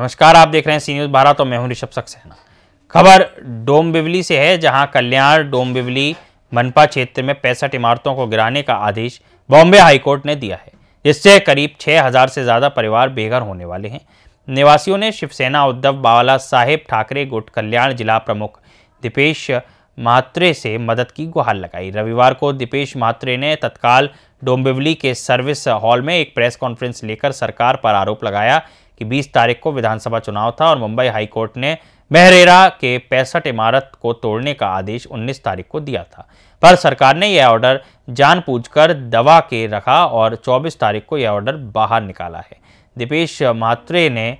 नमस्कार, आप देख रहे हैं सी न्यूज़ भारत और मैं हूं ऋषभ सक्सेना। खबर डोंबिवली से है, जहां कल्याण डोंबिवली मनपा क्षेत्र में 65 इमारतों को गिराने का आदेश बॉम्बे हाईकोर्ट ने दिया है, जिससे करीब 6000 से ज़्यादा परिवार बेघर होने वाले हैं। निवासियों ने शिवसेना उद्धव बाला साहेब ठाकरे गुट कल्याण जिला प्रमुख दीपेश म्हात्रे से मदद की गुहार लगाई। रविवार को दीपेश म्हात्रे ने तत्काल डोंबिवली के सर्विस हॉल में एक प्रेस कॉन्फ्रेंस लेकर सरकार पर आरोप लगाया कि 20 तारीख को विधानसभा चुनाव था और मुंबई हाईकोर्ट ने महरेरा के 65 इमारत को तोड़ने का आदेश 19 तारीख को दिया था, पर सरकार ने यह ऑर्डर जानबूझकर दबा के रखा और 24 तारीख को यह ऑर्डर बाहर निकाला है। दीपेश म्हात्रे ने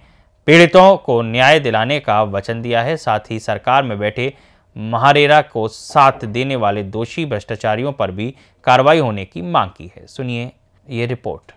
पीड़ितों को न्याय दिलाने का वचन दिया है, साथ ही सरकार में बैठे महरेरा को साथ देने वाले दोषी भ्रष्टाचारियों पर भी कार्रवाई होने की मांग की है। सुनिए ये रिपोर्ट।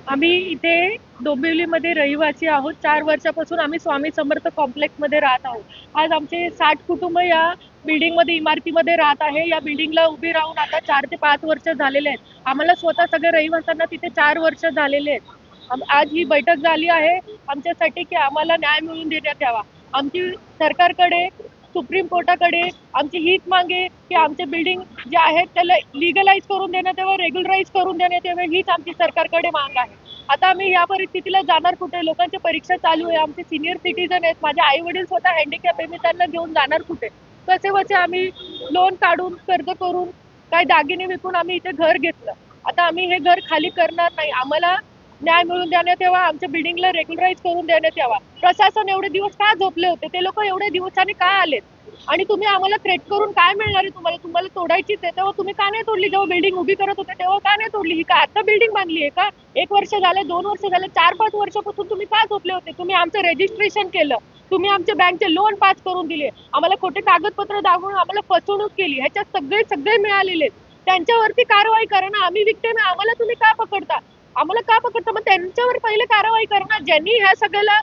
आम्ही इथे डोंबिवलीमध्ये रहिवासी आहोत। 4 वर्षापासून आम्ही स्वामी समर्थ कॉम्प्लेक्समध्ये राहत आहोत। आज आमचे 60 कुटुंब या बिल्डिंगमध्ये इमारतीमध्ये राहत आहे। या बिल्डिंगला उभी राहून आता 4 ते 5 वर्ष झालेले आहेत। आम्हाला स्वतः सगळे रहिवाशांना तिथे 4 वर्ष झालेले आहेत। आज ही बैठक झाली आहे आमच्यासाठी की आम्हाला न्याय मिळवून देण्यात यावा। आमची सरकारकडे सुप्रीम कोर्टाकडे आमची हीच मागणी आहे की आमचे बिल्डिंग जे आहेत त्याला लीगलाइज करून देण्यात यावं, रेग्युलराइज करून देण्यात यावं, हीच आमची सरकारकडे माग आहे। आता आम्ही या परिस्थितीला जाणार कुठे? लोकांची परीक्षा चालू आहे, आमचे सिनियर सिटीजन आहेत, माझे आई वडील स्वतः हँडिकॅप आहे, मी त्यांना घेऊन जाणार कुठे? कसे वचे आम्ही लोन काढून कर्ज करून काही दागिने विकून आम्ही इथे घर घेतलं। आता आम्ही हे घर खाली करणार नाही। आम्हाला न्याय मिळवून देण्यात यावा, आमच्या बिल्डिंगला रेग्युलराइज करून देण्यात यावा। प्रशासन एवढे दिवस का झोपले होते? ते लोक एवढे दिवसांनी का आलेत? आणि तुम्ही आम्हाला थ्रेट करून काय मिळणार आहे? तुम्हाला तोडायचीच आहे, तेव्हा तुम्ही का नाही तोडली? जेव्हा बिल्डिंग उभी करत होते तेव्हा का नाही तोडली? ही का आता बिल्डिंग बांधली आहे का? 1 वर्ष झाले, 2 वर्ष झाले, 4-5 वर्षापासून तुम्ही का झोपले होते? तुम्ही आमचं रजिस्ट्रेशन केलं, तुम्ही आमचे बँकचे लोन पास करून दिले, आम्हाला खोटे कागदपत्र दाखवून आम्हाला फसवणूक केली, ह्याच्यात सगळे मिळालेले। त्यांच्यावरती कारवाई करा ना। आम्ही विक्टिम आहे, आम्हाला तुम्ही का पकडता? आम्हाला का पकडता? मग त्यांच्यावर पहिले कारवाई करा ना। ज्यांनी ह्या सगळ्याला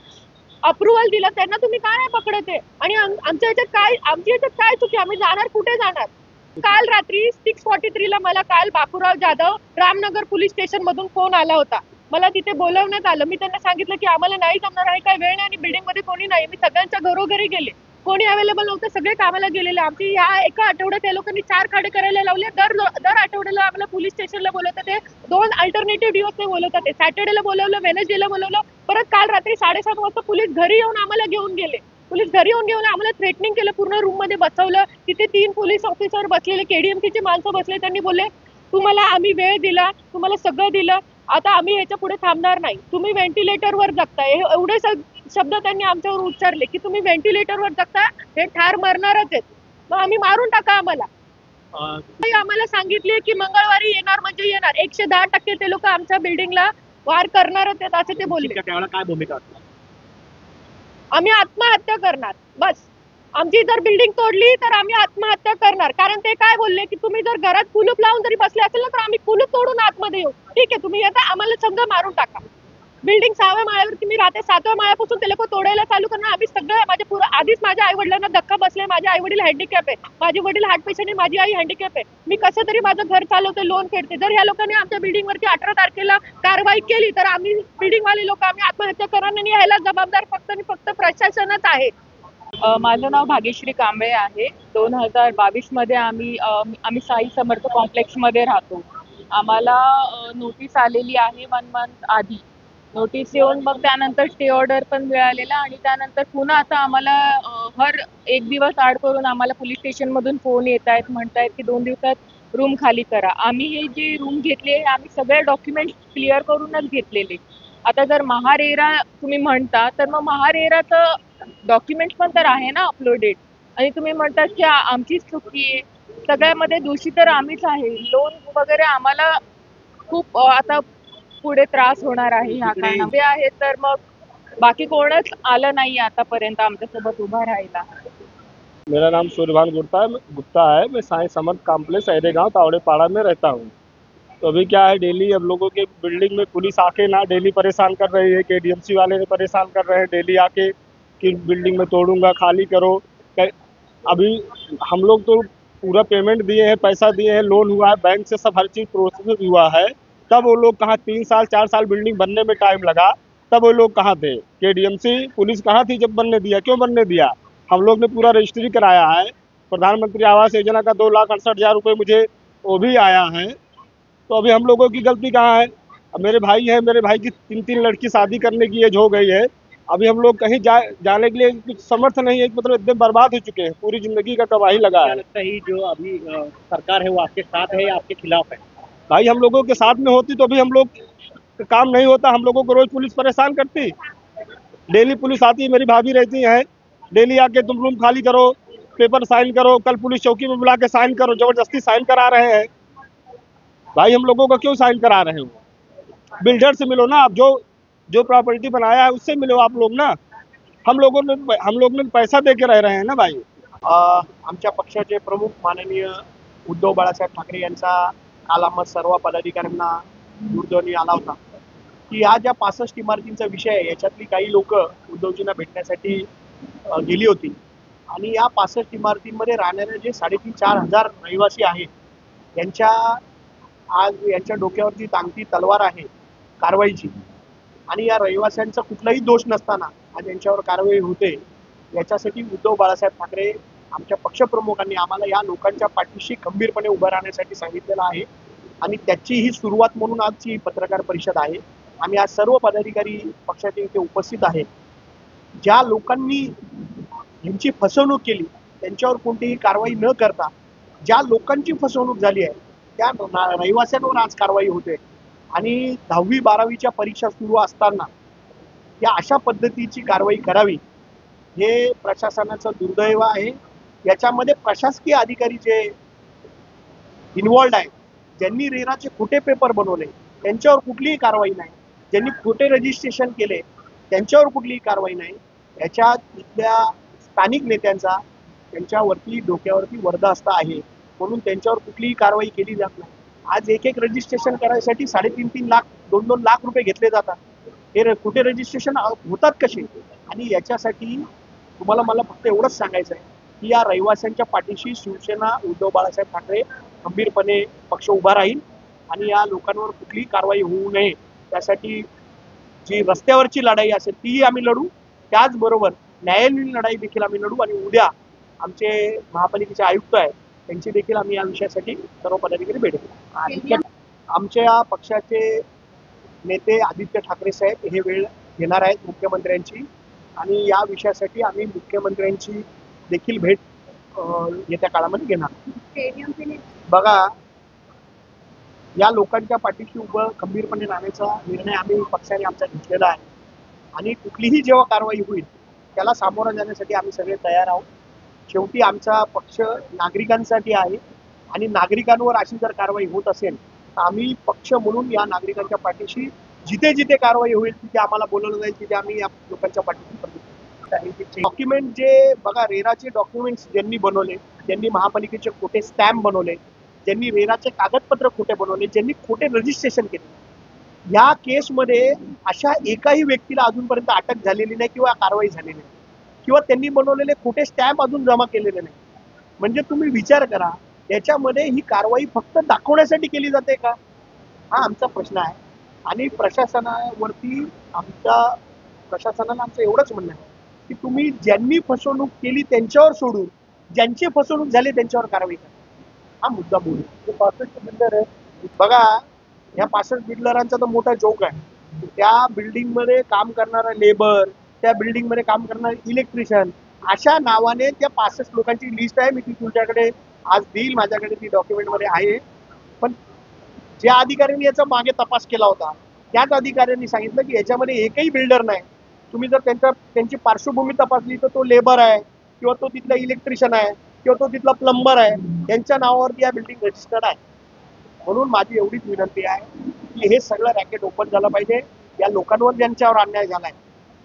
अप्रूव्हल दिलं त्यांना तुम्ही का नाही पकडत आहे? आणि आमच्या ह्याच्यात काय चुकी? आम्ही जाणार कुठे जाणार? काल रात्री 6:43 ला मला काल बापूराव जाधव रामनगर पोलीस स्टेशन मधून फोन आला होता। मला तिथे बोलवण्यात आलं। मी त्यांना सांगितलं की आम्हाला नाही जमणार आहे, काही वेळ नाही आणि बिल्डिंग मध्ये कोणी नाही। मी सगळ्यांच्या घरोघरी गेले, कोणी अवेलेबल नव्हतं, सगळे कामाला गेलेले। आमची या एका आठवड्यात त्या लोकांनी 4 खाडे करायला लावले। दर आठवड्याला आम्हाला पोलीस स्टेशनला बोलवतात, ते 2 अल्टरनेटिव्ह दिवस ते बोलवतात, ते सॅटर्डेला बोलवलं, वेडनेसडेला बोलवलं, परत काल रात्री 7:30 वाजता पोलीस घरी येऊन आम्हाला घेऊन गेले। पोलीस घरी येऊन आम्हाला थ्रेटनिंग केलं, पूर्ण रूम मध्ये बसवलं। तिथे 3 पोलीस ऑफिसर बसलेले, केडीएमसीचे माणसं बसले। त्यांनी बोलले तुम्हाला आम्ही वेळ दिला, तुम्हाला सगळं दिलं, आता आम्ही ह्याच्या पुढे थांबणार नाही, तुम्ही व्हेंटिलेटरवर जगताय। एवढे शब्द त्यांनी आमच्यावर उच्चारले की तुम्ही व्हेंटिलेटरवर जगता, हे ठार मरणारच आहेत, मग आम्ही मारून टाका आम्हाला। आम्हाला सांगितले की मंगळवारी येणार म्हणजे येणार। 110% ते लोक आमच्या बिल्डिंगला वार करणारच आहेत असे ते बोलले। काय भूमिका? आम्ही आत्महत्या करणार, बस। आमची जर बिल्डिंग तोडली तर आम्ही आत्महत्या करणार। कारण ते काय बोलले की तुम्ही जर घरात कुलूप लावून जरी बसले असेल ना तर आम्ही कुलूप तोडून आतमध्ये येऊ। ठीक आहे, तुम्ही येता, आम्हाला सगळं मारून टाका। बिल्डिंग 6व्या माळ्यावरती मी राहते, 7व्या माळ्यापासून ते लोक तोडायला चालू करणार। आम्ही सगळं आधीच माझ्या आई वडिलांना धक्का बसले। माझे आई वडील हँडिकॅप आहे, माझे वडील हार्ट पेशंट आहे, माझी आई हँडिकॅप आहे। मी कसं तरी माझं घर चालवते, लोन फेडते। जर ह्या लोकांनी आमच्या बिल्डिंग वरती 18 तारखेला कारवाई केली तर आम्ही बिल्डिंगवाले लोक आम्ही आत्महत्या करणार नाही। ह्याला जबाबदार फक्त आणि फक्त प्रशासनच आहे। माझं नाव भाग्यश्री कांबळे आहे। 2022 मध्ये आम्ही साई समर्थ कॉम्प्लेक्समध्ये राहतो। आम्हाला नोटीस आलेली आहे 1 मंथ आधी। नोटीस येऊन मग त्यानंतर स्टे ऑर्डर पण मिळालेला आणि त्यानंतर पुन्हा आता आम्हाला हर 1 दिवस आड करून आम्हाला पोलीस स्टेशन मधून फोन येत आहेत, म्हणतायत की 2 दिवसात रूम खाली करा। आम्ही हे जे रूम घेतले आम्ही सगळे डॉक्युमेंट क्लिअर करूनच घेतलेले। आता जर महारेरा तुम्ही म्हणता तर मग महारेराचं डॉक्युमेंट पण तर आहे ना अपलोडेड, आणि तुम्ही म्हणतात की आमचीच चुकी आहे। सगळ्यामध्ये दोषी तर आम्हीच आहे। लोन वगैरे आम्हाला खूप आता पुढे त्रास होणार आहे ह्या कारणामुळे आहे, तर मग बाकी कोणच आलं नाही आतापर्यंत आमच्यासोबत उभा राहायला। मेरा नाम सूर्यभान गुप्ता है। मैं साई समर्थ कॉम्प्लेक्स ऐरेगांव तावड़ेपाड़ा में रहता हूँ। तो अभी क्या है, डेली हम लोगों के बिल्डिंग में पुलिस आके ना डेली परेशान कर रही है। केडीएमसी वाले ने परेशान कर रहे हैं डेली आके कि बिल्डिंग में तोड़ूंगा, खाली करो। अभी हम लोग तो पूरा पेमेंट दिए हैं, पैसा दिए हैं, लोन हुआ है, बैंक से सब हर चीज़ प्रोसेस हुआ है, तब वो लोग कहाँ 3 साल 4 साल बिल्डिंग बनने में टाइम लगा। तब वो लोग कहाँ थे? केडीएमसी पुलिस कहाँ थी जब बनने दिया? क्यों बनने दिया? हम लोग ने पूरा रजिस्ट्री कराया है। प्रधानमंत्री आवास योजना का 2,68,000 रुपये मुझे वो भी आया है। तो अभी हम लोगों की गलती कहाँ है? अब मेरे भाई है, मेरे भाई की 3-3 लड़की शादी करने की एज हो गई है। अभी हम लोग कहीं जाने के लिए कुछ समर्थ नहीं है, मतलब एकदम बर्बाद हो चुके हैं, पूरी जिंदगी का तबाही लगा क्या है। लगता है जो अभी सरकार है वो आपके साथ है या आपके खिलाफ है? भाई हम लोगों के साथ में होती तो अभी हम लोग का काम नहीं होता। हम लोगों को रोज पुलिस परेशान करती। डेली पुलिस आती है, मेरी भाभी रहती है, डेली आके तुम रूम खाली करो, पेपर साइन करो, कल पुलिस चौकी में बुला के साइन करो, जबरदस्ती साइन करा रहे हैं। भाई हम लोगों को क्यों साइन करा रहे हो? बिल्डर से मिलो ना, आप जो प्रॉपर्टी बनाया है उससे मिलो आप लोग ना। हम लोग ने पैसा दे के रह रहे हैं ना भाई। आमच्या पक्षाचे प्रमुख माननीय उद्धव बाळासाहेब ठाकरे यांचा काल आम्हा सर्व पदाधिकाऱ्यांना दूरध्वनी आला होता की या ज्या 65 इमारतींचा विषय आहे याच्यातली काही लोक उद्धवजींना भेटण्यासाठी गेली होती आणि या 65 इमारतींमध्ये राहणारे जे 3,500-4 हजार रहिवासी आहेत यांच्या आज यांच्या डोक्यावरती टांगती तलवार आहे कारवाईची आणि या रहिवाशांचा कुठलाही दोष नसताना आज यांच्यावर कारवाई होते। याच्यासाठी उद्धव बाळासाहेब ठाकरे आमच्या पक्षप्रमुखांनी आम्हाला या लोकांच्या पाठीशी खंबीरपणे उभं राहण्यासाठी सांगितलेलं आहे आणि त्याची ही सुरुवात म्हणून आजची ही पत्रकार परिषद आहे। आम्ही आज सर्व पदाधिकारी पक्षाचे इथे उपस्थित आहे। ज्या लोकांनी यांची फसवणूक केली त्यांच्यावर कोणतीही कारवाई न करता ज्या लोकांची फसवणूक झाली आहे त्या रहिवाशांवर आज कारवाई होते आणि 10वी-12वीच्या परीक्षा सुरू असताना या अशा पद्धतीची कारवाई करावी हे प्रशासनाचं दुर्दैव आहे। याच्यामध्ये प्रशासकीय अधिकारी जे इन्व्हॉल्ड आहेत, ज्यांनी रेराचे खोटे पेपर बनवले त्यांच्यावर कुठलीही कारवाई नाही, ज्यांनी खोटे रजिस्ट्रेशन केले त्यांच्यावर कुठलीही कारवाई नाही। याच्यात इथल्या स्थानिक नेत्यांचा त्यांच्यावरती डोक्यावरती वरदहस्त आहे म्हणून त्यांच्यावर कुठलीही कारवाई केली जात नाही। आज एक रजिस्ट्रेशन करायसाठी 3.5 लाख 2-2 लाख रुपये घेतले जातात। हे कुठे रजिस्ट्रेशन होतात कसे? आणि याच्यासाठी तुम्हाला मला फक्त एवढंच सांगायचं आहे की या रहिवाशांच्या पाठीशी शिवसेना उद्धव बाळासाहेब ठाकरे खंबीरपणे पक्ष उभा राहील आणि या लोकांवर कुठलीही कारवाई होऊ नये त्यासाठी जी रस्त्यावरची लढाई असेल तीही आम्ही लढू, त्याचबरोबर न्यायालयीन लढाई देखील आम्ही लढू आणि उद्या आमचे महापालिकेचे आयुक्त आहेत त्यांची देखील आम्ही या विषयासाठी सर्व पदाधिकारी भेटू। आमच्या पक्षाचे नेते आदित्य ठाकरे साहेब हे वेळ घेणार आहेत मुख्यमंत्र्यांची आणि या विषयासाठी आम्ही मुख्यमंत्र्यांची देखील भेट येत्या काळामध्ये घेणार। बघा या लोकांच्या पाठीशी उभं खंबीरपणे राहण्याचा निर्णय आम्ही पक्षाने आमचा घेतलेला आहे आणि कुठलीही जेव्हा कारवाई होईल त्याला सामोरं जाण्यासाठी आम्ही सगळे तयार आहोत। शेवटी आमचा पक्ष नागरिकांसाठी आहे आणि नागरिकांवर अशी जर कारवाई होत असेल तर आम्ही पक्ष म्हणून या नागरिकांच्या पाठीशी जिथे जिथे कारवाई होईल तिथे आम्हाला बोलवलं जाईल, तिथे आम्ही या लोकांच्या पाठीशी डॉक्युमेंट जे बघा रेराचे डॉक्युमेंट्स ज्यांनी बनवले, ज्यांनी महापालिकेचे खोटे स्टॅम्प बनवले, ज्यांनी रेराचे कागदपत्र खोटे बनवले, ज्यांनी खोटे रजिस्ट्रेशन केले, या केसमध्ये अशा एकाही व्यक्तीला अजूनपर्यंत अटक झालेली नाही किंवा कारवाई झालेली नाही किंवा त्यांनी बनवलेले खोटे स्टॅम्प अजून जमा केलेले नाही। म्हणजे तुम्ही विचार करा याच्यामध्ये ही कारवाई फक्त दाखवण्यासाठी केली जाते का? हा आमचा प्रश्न आहे आणि प्रशासनाला आमचं एवढंच म्हणणं आहे की तुम्ही ज्यांनी फसवणूक केली त्यांच्यावर सोडून ज्यांची फसवणूक झाली त्यांच्यावर कारवाई करा। हा मुद्दा बोलू। 65 बिल्डर आहे बघा, ह्या 65 बिल्डरांचा तर मोठा जोक आहे। त्या बिल्डिंगमध्ये काम करणारा लेबर, त्या बिल्डिंगमध्ये काम करणारे इलेक्ट्रिशियन अशा नावाने त्या 65 लोकांची लिस्ट आहे। मी ती तुमच्याकडे आज देईल, माझ्याकडे ती डॉक्युमेंटमध्ये आहे। पण ज्या अधिकाऱ्यांनी याचा मागे तपास केला होता त्याच अधिकाऱ्यांनी सांगितलं की याच्यामध्ये एकही बिल्डर नाही। तुम्ही जर त्यांची पार्श्वभूमी तपासली तर तो लेबर आहे किंवा तो तिथला इलेक्ट्रिशियन आहे किंवा तो तिथला प्लंबर आहे, यांच्या नावावरती या बिल्डिंग रजिस्टर्ड आहे। म्हणून माझी एवढीच विनंती आहे की हे सगळं रॅकेट ओपन झालं पाहिजे। या लोकांवर ज्यांच्यावर अन्याय झालाय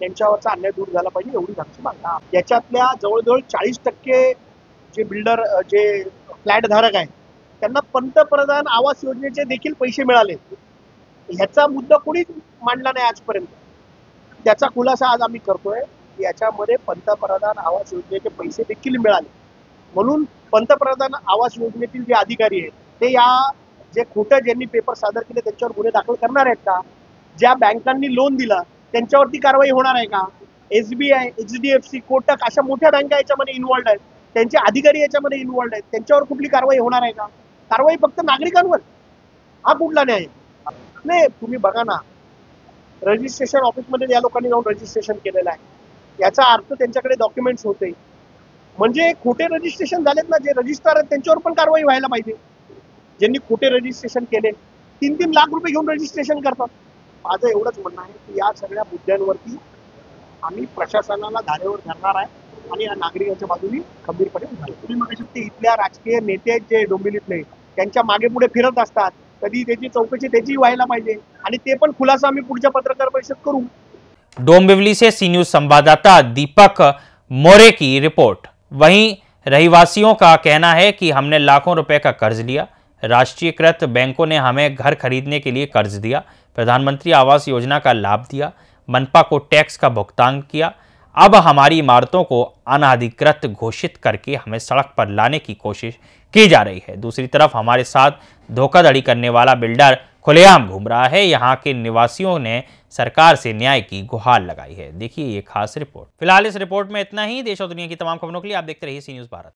त्यांच्यावरचा अन्याय दूर झाला पाहिजे एवढीच आमची मागणी आहे। याच्यातल्या जवळजवळ 40% जे बिल्डर जे फ्लॅट धारक आहेत त्यांना पंतप्रधान आवास योजनेचे देखील पैसे मिळाले। ह्याचा मुद्दा कोणीच मांडला नाही आजपर्यंत। त्याचा खुलासा आज आम्ही करतोय की याच्यामध्ये पंतप्रधान आवास योजनेचे पैसे देखील मिळाले। म्हणून पंतप्रधान आवास योजनेतील जे अधिकारी आहेत ते या जे खोटं ज्यांनी पेपर सादर केले त्यांच्यावर गुन्हे दाखल करणार आहेत का? ज्या बँकांनी लोन दिला त्यांच्यावरती कारवाई होणार आहे का? SBI, HDFC, कोटक अशा मोठ्या बँका याच्यामध्ये इन्व्हॉल्ड आहेत, त्यांचे अधिकारी याच्यामध्ये इन्व्हॉल्ड आहेत, त्यांच्यावर कुठली कारवाई होणार आहे का? कारवाई फक्त नागरिकांवर, हा कुठला न्याय? नाही, तुम्ही बघा ना, रजिस्ट्रेशन ऑफिसमध्ये या लोकांनी जाऊन रजिस्ट्रेशन केलेलं आहे, याचा अर्थ त्यांच्याकडे डॉक्युमेंट्स होते, म्हणजे खोटे रजिस्ट्रेशन झालेत ना, जे रजिस्ट्रार आहेत त्यांच्यावर पण कारवाई व्हायला पाहिजे. ज्यांनी खोटे रजिस्ट्रेशन केले 3-3 लाख रुपये घेऊन रजिस्ट्रेशन करतात. माझं एवढंच म्हणणं आहे की या सगळ्या मुद्द्यांवरती आम्ही प्रशासनाला धारेवर धरणार आहे आणि या नागरिकांच्या बाजूने खंबीरपणे उभा राहू. तुम्ही मग ते इथल्या राजकीय नेते आहेत जे डोंबिवलीतले, त्यांच्या मागे पुढे फिरत असतात, कधी त्याची चौकशी त्याची व्हायला पाहिजे आणि ते पण खुलासा आम्ही पुढच्या पत्रकार परिषद करू. डोंबिवली से सी न्यूज संवाददाता दीपक मोरे की रिपोर्ट। वहीं रहीवासियों का कहना है कि हमने लाखों रुपए का कर्ज लिया, राष्ट्रीयकृत बैंकों ने हमें घर खरीदने के लिए कर्ज दिया, प्रधानमंत्री आवास योजना का लाभ दिया, मनपा को टैक्स का भुगतान किया, अब हमारी इमारतों को अनाधिकृत घोषित करके हमें सड़क पर लाने की कोशिश की जा रही है। दूसरी तरफ हमारे साथ धोखाधड़ी करने वाला बिल्डर खुलेआम घूम रहा है। यहाँ के निवासियों ने सरकार से न्याय की गुहार लगाई है। देखिए ये खास रिपोर्ट। फिलहाल इस रिपोर्ट में इतना ही। देश और दुनिया की तमाम खबरों के लिए आप देखते रहिए सी न्यूज़ भारत।